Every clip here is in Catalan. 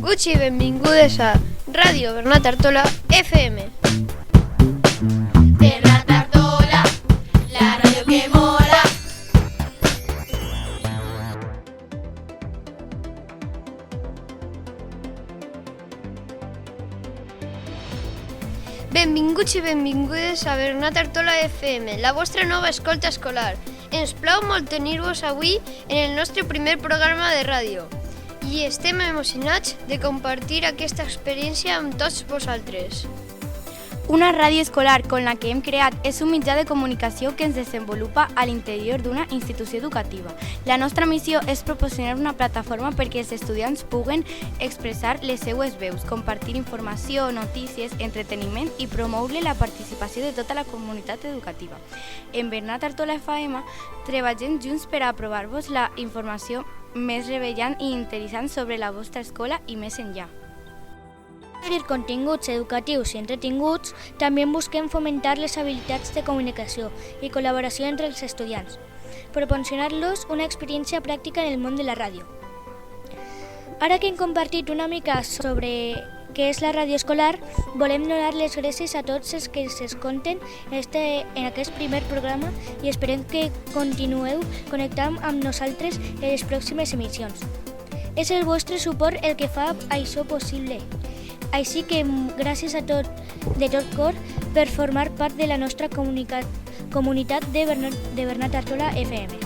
Benvinguts i benvingudes a Ràdio Bernat Artola FM. Bernat Artola, la ràdio que mola. Benvinguts i benvingudes a Bernat Artola FM, la vostra nova escolta escolar. Ens plau molt tenir-vos avui en el nostre primer programa de ràdio i estem emocionats de compartir aquesta experiència amb tots vosaltres. Una ràdio escolar com la que hem creat és un mitjà de comunicació que ens desenvolupa a l'interior d'una institució educativa. La nostra missió és proporcionar una plataforma perquè els estudiants puguen expressar les seues veus, compartir informació, notícies, entreteniment i promoure la participació de tota la comunitat educativa. En Bernat Artola FM treballem junts per a aprovar-vos la informació més rellevant i interessant sobre la vostra escola i més enllà. Per continguts educatius i entretinguts, també busquem fomentar les habilitats de comunicació i col·laboració entre els estudiants, proporcionar-los una experiència pràctica en el món de la ràdio. Ara que hem compartit una mica sobre què és la ràdio escolar, volem donar les gràcies a tots els que s'escolten en aquest primer programa i esperem que continueu connectant amb nosaltres en les pròximes emissions. És el vostre suport el que fa això possible. Així que gràcies a tot cor per formar part de la nostra comunitat de Bernat Artola FM.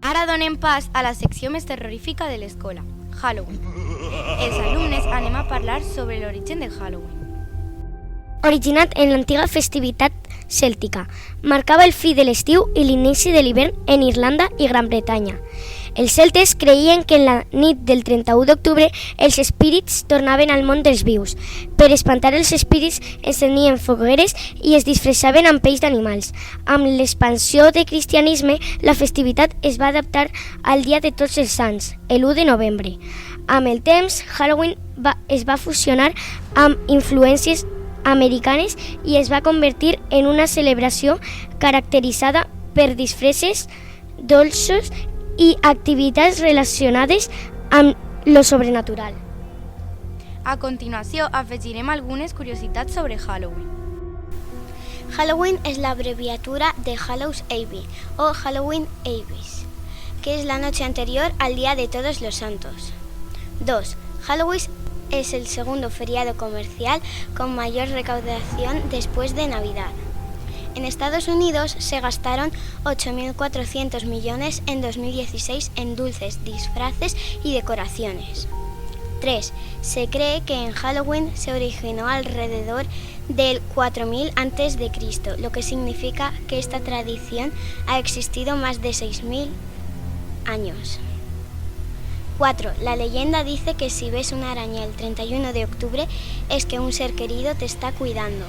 Ara donem pas a la secció més terrorífica de l'escola, Halloween. Els alumnes anem a parlar sobre l'origen del Halloween. Originat en l'antiga festivitat cèltica, marcava el fi de l'estiu i l'inici de l'hivern en Irlanda i Gran Bretanya. Els celtes creien que en la nit del 31 d'octubre els espírits tornaven al món dels vius. Per espantar els espírits encenien fogueres i es disfressaven amb pells d'animals. Amb l'expansió del cristianisme, la festivitat es va adaptar al Dia de Tots els Sants, l'1 de novembre. Amb el temps, Halloween es va fusionar amb influències americanes i es va convertir en una celebració caracteritzada per disfresses, dolços i activitats relacionades amb lo sobrenatural. A continuació, afegirem algunes curiositats sobre Halloween. Halloween és l'abreviatura de Hallows Eve o Halloween Eves, que es la noche anterior al Día de Todos los Santos. 2. Halloween es el segundo feriado comercial con mayor recaudación después de Navidad. En Estados Unidos se gastaron 8.400 millones en 2016 en dulces, disfraces y decoraciones. 3. Se cree que en Halloween se originó alrededor del 4000 a.C., lo que significa que esta tradición ha existido más de 6000 años. 4. La leyenda dice que si ves una araña el 31 de octubre es que un ser querido te está cuidando.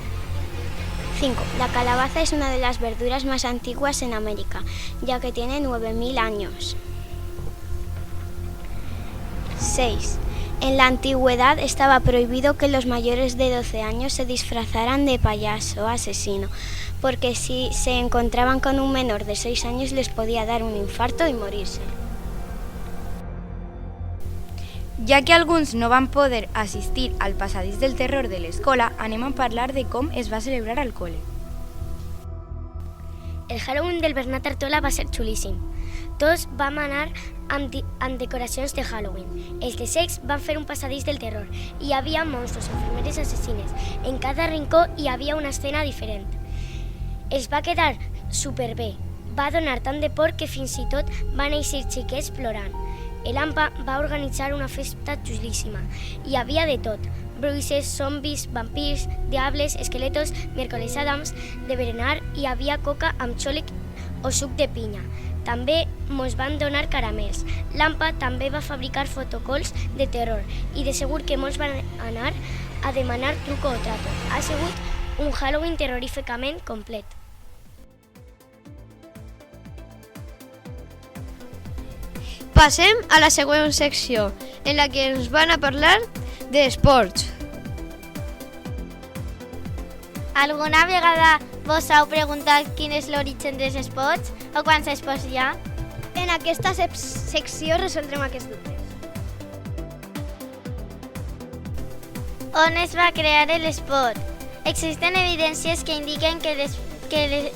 5. La calabaza es una de las verduras más antiguas en América, ya que tiene 9000 años. 6. En la antigüedad estaba prohibido que los mayores de 12 años se disfrazaran de payaso asesino, porque si se encontraban con un menor de 6 años les podía dar un infarto y morirse. Ja que alguns no van poder assistir al passadís del terror de l'escola, anem a parlar de com es va celebrar al col·le. El Halloween del Bernat Artola va ser xulíssim. Tots vam anar amb decoracions de Halloween. Els de secs van fer un passadís del terror. Hi havia monstros, enfermeres assassines. En cada rincó hi havia una escena diferent. Es va quedar superbé. Va donar tant de por que fins i tot van eixir xiquets plorant. El AMPA va organitzar una festa xulíssima. Hi havia de tot. Bruixes, zombis, vampirs, diables, esqueletos, Miércoles Adams, de berenar hi havia coca amb xòleg o suc de pinya. També mos van donar caramels. L'AMPA també va fabricar fotocolls de terror i de segur que molts van anar a demanar truco o trato. Ha sigut un Halloween terroríficament complet. Passem a la següent secció, en la que ens van a parlar d'esports. Alguna vegada vos heu preguntat quin és l'origen dels esports o quants esports hi ha? En aquesta secció resoldrem aquests dubtes. On es va crear l'esport? Existen evidències que indiquen que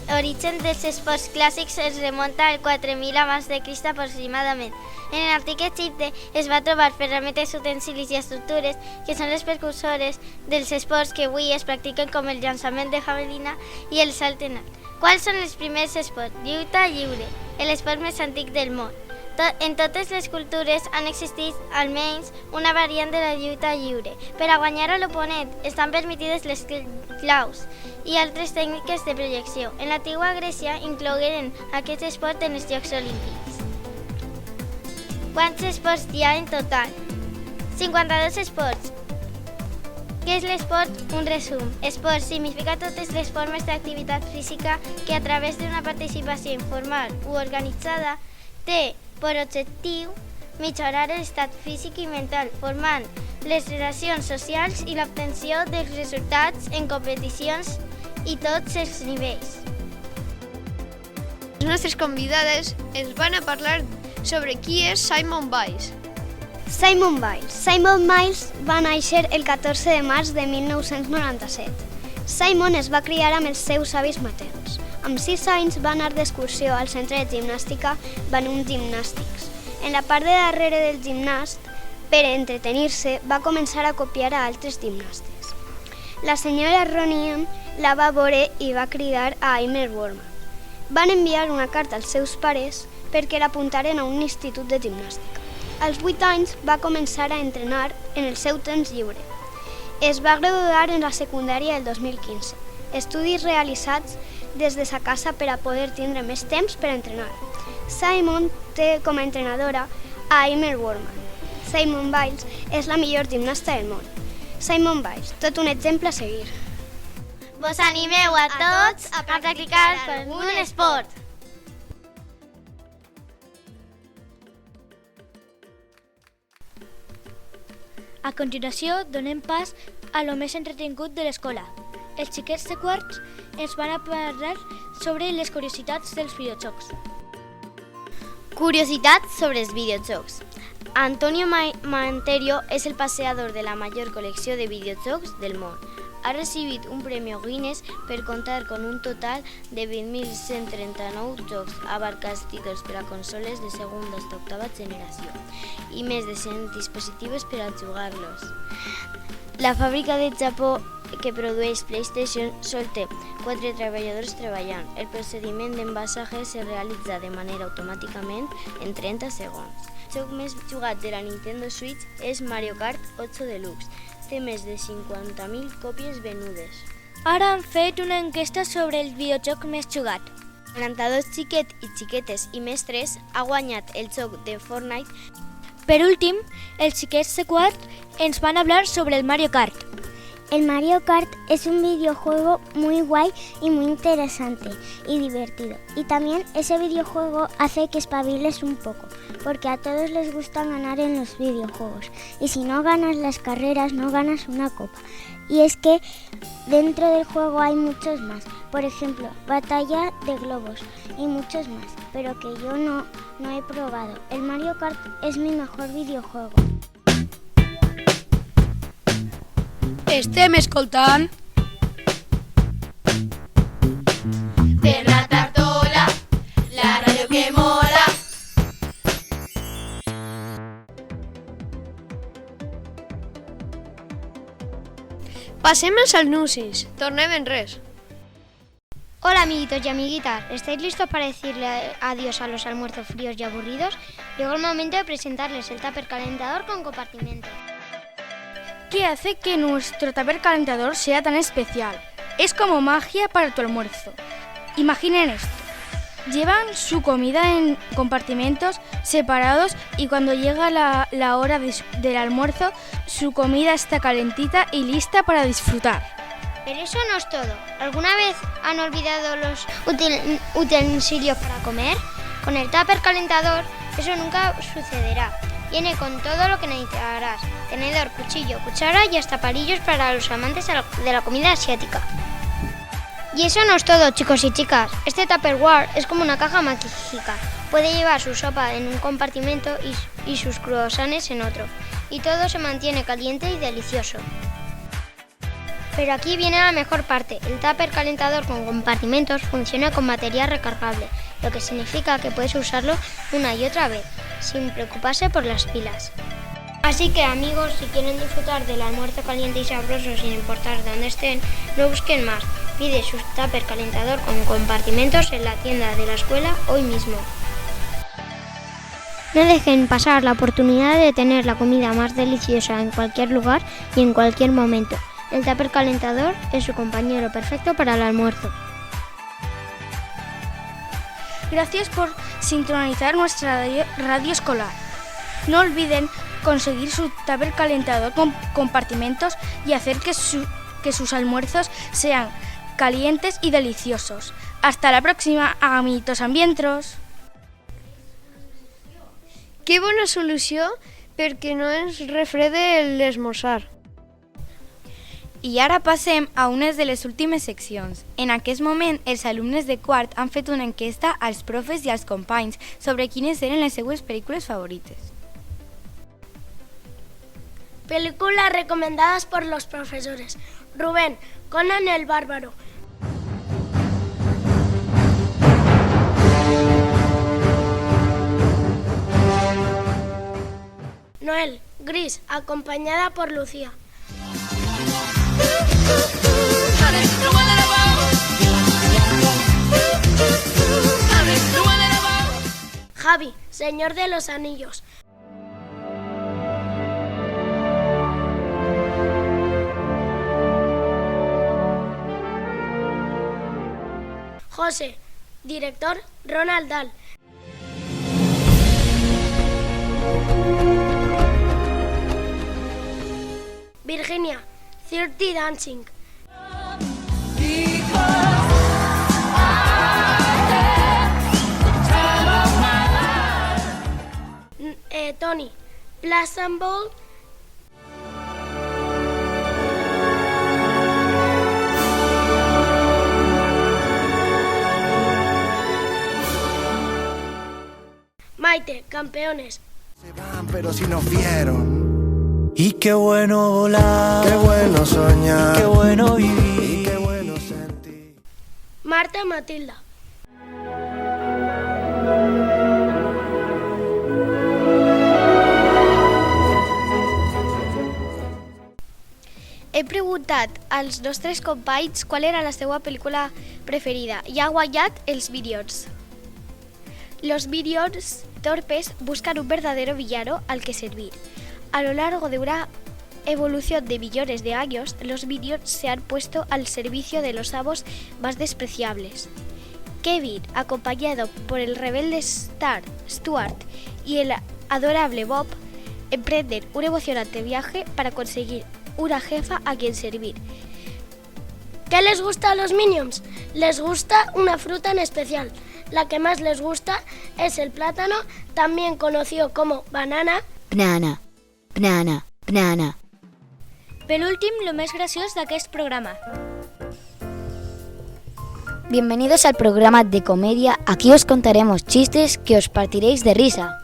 l'origen dels esports clàssics es remunta al 4000 abans de Crist aproximadament. En l'antic Egipte es va trobar ferramentes, utensilis i estructures que són les precursores dels esports que avui es practiquen com el llançament de javelina i el salt en alt. Quals són els primers esports? Lluita lliure, l'esport més antic del món. En totes les cultures han existit almenys una variant de la lluita lliure. Per a guanyar a l'oponent estan permitides les claus i altres tècniques de projecció. En l'antiga Grècia inclogueren aquest esport en els Jocs Olímpics. Quants esports hi ha en total? 52 esports. Què és l'esport? Un resum. Esport significa totes les formes d'activitat física que a través d'una participació informal o organitzada té per objectiu millorar l'estat físic i mental, formant les relacions socials i l'obtenció dels resultats en competicions i tots els nivells. Les nostres convidades ens van a parlar sobre qui és Simone Biles. Simone Biles. Simone Biles va néixer el 14 de març de 1997. Simone es va criar amb els seus avis materns. Amb 6 anys va anar d'excursió al centre de gimnàstica Banum Gymnastics. En la part de darrere del gimnast, per entretenir-se, va començar a copiar a altres gimnastes. La senyora Ronnie la va veure i va cridar a Eimer Worman. Van enviar una carta als seus pares perquè l'apuntaren a un institut de gimnàstica. Als 8 anys va començar a entrenar en el seu temps lliure. Es va graduar en la secundària el 2015. Estudis realitzats des de sa casa per a poder tindre més temps per entrenar. Simone té com a entrenadora a Eimer Worman. Simone Biles és la millor gimnasta del món. Simone Biles, tot un exemple a seguir. Vos animeu a tots a practicar algun esport. A continuació, donem pas a lo més entretingut de l'escola. Els xiquets de quarts ens van a parlar sobre les curiositats dels videojocs. Curiositats sobre els videojocs. Antonio Manterio és el passeador de la major col·lecció de videojocs del món. Ha recibit un premi Guinness per contar con un total de 20.139 jocs, abarcats títols per a consoles de segunda hasta octava generació i més de 100 dispositius per a jugar-los. La fàbrica de Japó que produeix PlayStation sol té 4 treballadors treballant. El procediment d'envasatge se realitza de manera automàticament en 30 segons. El joc més jugat de la Nintendo Switch és Mario Kart 8 Deluxe. Té més de 50.000 còpies venudes. Ara han fet una enquesta sobre el videojoc més jugat. 42 xiquets i xiquetes i mestres ha guanyat el joc de Fortnite. Per últim, els xiquets de quart ens van hablar sobre el Mario Kart. El Mario Kart es un videojuego muy guay y muy interesante y divertido. Y también ese videojuego hace que espabiles un poco, porque a todos les gusta ganar en los videojuegos. Y si no ganas las carreras, no ganas una copa. Y es que dentro del juego hay muchos más. Por ejemplo, batalla de globos y muchos más, pero que yo no he probado. El Mario Kart es mi mejor videojuego. Estem escoltant Per la Tartola, la ràdio que mola. Passem als anuncis. Tornem en res. Hola amiguitos y amiguitas, ¿estáis listos para decirle adiós a los almuerzos fríos y aburridos? Llegó el momento de presentarles el tupper calentador con compartimento. ¿Qué hace que nuestro tupper calentador sea tan especial? Es como magia para tu almuerzo. Imaginen esto. Llevan su comida en compartimentos separados y cuando llega la hora del almuerzo, su comida está calentita y lista para disfrutar. Pero eso no es todo. ¿Alguna vez han olvidado los utensilios para comer? Con el tupper calentador eso nunca sucederá. Viene con todo lo que necesitarás: tenedor, cuchillo, cuchara y hasta palillos para los amantes de la comida asiática. Y eso no es todo, chicos y chicas. Este Tupperware es como una caja mágica. Puede llevar su sopa en un compartimento y sus croissants en otro. Y todo se mantiene caliente y delicioso. Pero aquí viene la mejor parte. El tupper calentador con compartimentos funciona con batería recargable, lo que significa que puedes usarlo una y otra vez, sin preocuparse por las pilas. Así que amigos, si quieren disfrutar del almuerzo caliente y sabroso sin importar dónde estén, no busquen más. Pide su tupper calentador con compartimentos en la tienda de la escuela hoy mismo. No dejen pasar la oportunidad de tener la comida más deliciosa en cualquier lugar y en cualquier momento. El tupper calentador es su compañero perfecto para el almuerzo. Gracias por sintonizar nuestra radio escolar. No olviden conseguir su tupper calentador con compartimentos y hacer que sus almuerzos sean calientes y deliciosos. Hasta la próxima, amiguitos ambientros. Que bona solució perquè no ens refrede l'esmorzar. I ara passem a unes de les últimes seccions. En aquest moment, els alumnes de quart han fet una enquesta als profes i als companys sobre quines eren les seues pel·lícules favorites. Películas recomendadas por los profesores. Rubén, Conan el Bárbaro. Noel, Gris, acompañada por Lucía. Javi, Señor de los Anillos. José, director Ronald Dahl. Virginia, Dirty Dancing. Tony, Pleasant Ball. Maite, Campeones. Se van, pero si nos vieron. Y qué bueno volar, qué bueno soñar, qué bueno vivir, y qué bueno sentir. Marta, Matilda. He preguntat als nostres companys qual era la seva pel·lícula preferida i ha guanyat els Minions. Los Minions torpes buscan un verdadero villano al que servir. A lo largo de una evolución de millones de años, los Minions se han puesto al servicio de los amos más despreciables. Kevin, acompañado por el rebelde Stuart y el adorable Bob, emprenden un emocionante viaje para conseguir una jefa a quien servir. ¿Qué les gusta a los Minions? Les gusta una fruta en especial. La que más les gusta es el plátano, también conocido como banana. Banana, banana, banana. Per últim, lo més graciós d'aquest programa. Bienvenidos al programa de comedia. Aquí os contaremos chistes que os partiréis de risa.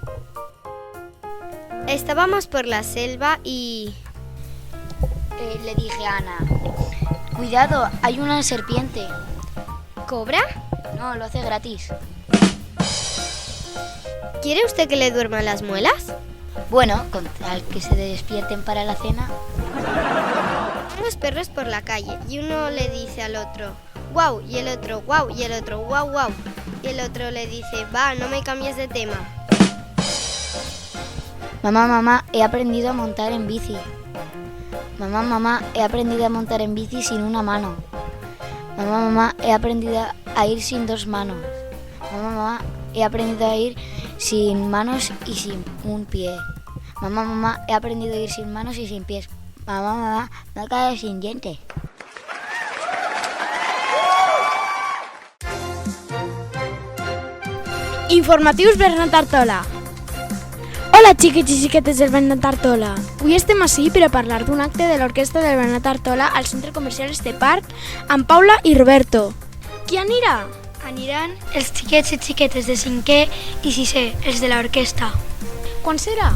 Estábamos por la selva y... Le dije a Ana, cuidado, hay una serpiente. ¿Cobra? No, lo hace gratis. ¿Quiere usted que le duerman las muelas? Bueno, con tal que se despierten para la cena. Los perros por la calle y uno le dice al otro, guau, y el otro, guau, y el otro, guau, guau. Y el otro le dice, va, no me cambies de tema. Mamá, mamá, he aprendido a montar en bici. Mamá, mamá, he aprendido a montar en bici sin una mano. Mamá, mamá, he aprendido a ir sin dos manos. Mamá, mamá, he aprendido a ir sin manos y sin un pie. Mamá, mamá, he aprendido a ir sin manos y sin pies. Mamá, mamá, me he quedado sin dientes. Informatius Bernat Artola. Hola xiquets i xiquetes del Bernat Artola. Avui estem ací per a parlar d'un acte de l'orquestra del Bernat Artola al Centre Comercial Estepar amb Paula i Roberto. Qui anirà? Aniran els xiquets i xiquetes de 5è i 6è, els de l'orquestra. Quan serà?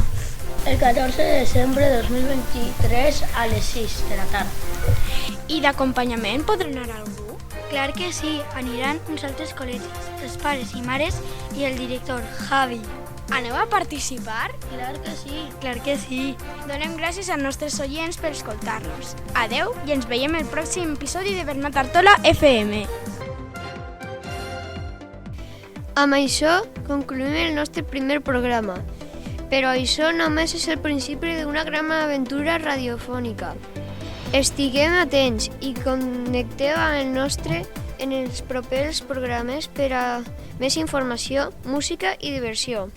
El 14 de desembre de 2023 a les 6 de la tarda. I d'acompanyament podrà anar algú? Clar que sí, aniran uns altres col·legis, els pares i mares i el director, Javi. Aneu a participar? Clar que sí. Clar que sí. Donem gràcies als nostres oients per escoltar-nos. Adeu i ens veiem el pròxim episodi de Bernat Artola FM. Amb això concluïm el nostre primer programa, però això només és el principi d'una gran aventura radiofònica. Estiguem atents i connecteu amb el nostre en els propers programes per a més informació, música i diversió.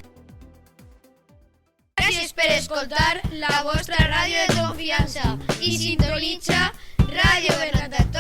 Gràcies per escoltar la vostra ràdio de confiança i sintonitza Ràdio Bernat Artola.